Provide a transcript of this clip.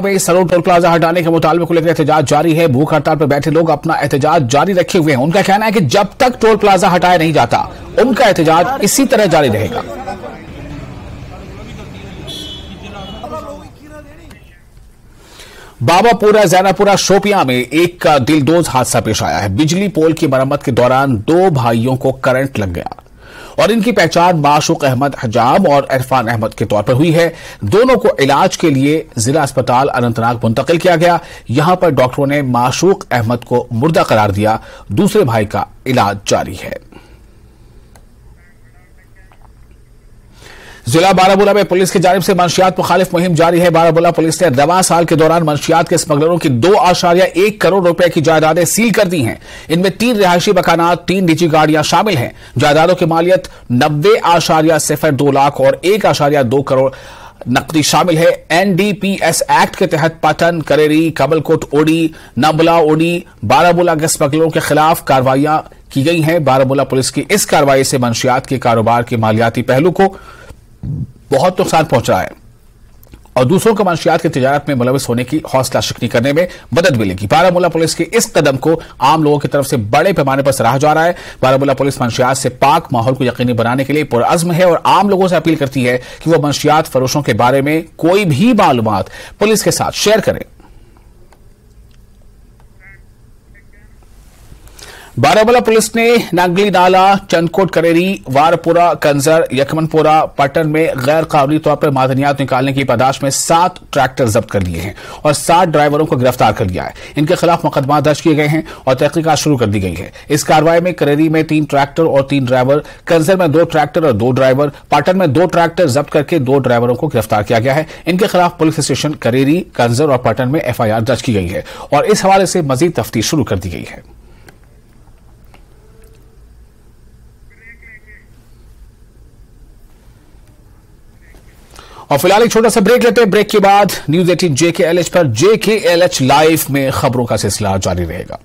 में Sarod toll plaza हटाने के मुतालबे को लेकर एहतजाज जारी है। भूख हड़ताल पर बैठे लोग अपना एहतजाज जारी रखे हुए हैं। उनका कहना है कि जब तक टोल प्लाजा हटाया नहीं जाता उनका एहतजाज इसी तरह जारी रहेगा। बाबापुरा जैनापुरा शोपियां में एक दिलदोज हादसा पेश आया है। बिजली पोल की मरम्मत के दौरान दो भाइयों को करंट लग गया और इनकी पहचान माशूक अहमद हजाम और इरफान अहमद के तौर पर हुई है। दोनों को इलाज के लिए जिला अस्पताल अनंतनाग मुंतकिल किया गया। यहां पर डॉक्टरों ने माशूक अहमद को मुर्दा करार दिया। दूसरे भाई का इलाज जारी है। जिला बारामूला में पुलिस की जानिब से मंशियात मुखालिफ मुहिम जारी है। बारामूला पुलिस ने रवां साल के दौरान मंशियात के स्मगलरों की 2.1 करोड़ रुपए की जायदादें सील कर दी हैं। इनमें 3 रिहायशी मकानात, 3 निजी गाड़ियां शामिल हैं। जायदादों की मालियत 90.02 लाख और 1.2 करोड़ नकदी शामिल है। NDPS एक्ट के तहत पटन, करेरी, कमलकोट ओडी, नंबला ओडी, बारामूला के स्मगलरों के खिलाफ कार्रवाइयां की गई हैं। बारामूला पुलिस की इस कार्रवाई से मंशियात के कारोबार के मालियाती पहलू को बहुत नुकसान पहुंच रहा है और दूसरों को मंशियात की तिजारत में मुलविस होने की हौसला शिकनी करने में मदद मिलेगी। बारामूला पुलिस के इस कदम को आम लोगों की तरफ से बड़े पैमाने पर सराहा जा रहा है। बारामूला पुलिस मंशियात से पाक माहौल को यकीनी बनाने के लिए पुरअज़्म है और आम लोगों से अपील करती है कि वो मंशियात फरोशों के बारे में कोई भी मालूमात पुलिस के साथ शेयर करें। बारामूला पुलिस ने नांगली नाला, चंदकोट करेरी, वारपुरा, कंजर, यकमनपुरा, पटन में गैर कानूनी तौर पर मादनियात निकालने की पादाश में 7 ट्रैक्टर जब्त कर लिए हैं और 7 ड्राइवरों को गिरफ्तार कर लिया है। इनके खिलाफ मुकदमा दर्ज किए गए हैं और तहकीकात शुरू कर दी गई है। इस कार्रवाई में करेरी में 3 ट्रैक्टर और 3 ड्राइवर, कंजर में 2 ट्रैक्टर और 2 ड्राइवर, पटन में 2 ट्रैक्टर जब्त करके 2 ड्राइवरों को गिरफ्तार किया गया है। इनके खिलाफ पुलिस स्टेशन करेरी, कंजर और पटन में FIR दर्ज की गई है और इस हवाले से मजीद तफ्तीश शुरू कर दी गई है। और फिलहाल एक छोटा सा ब्रेक लेते हैं। ब्रेक के बाद न्यूज 18 JKLH पर JKLH लाइव में खबरों का सिलसिला जारी रहेगा।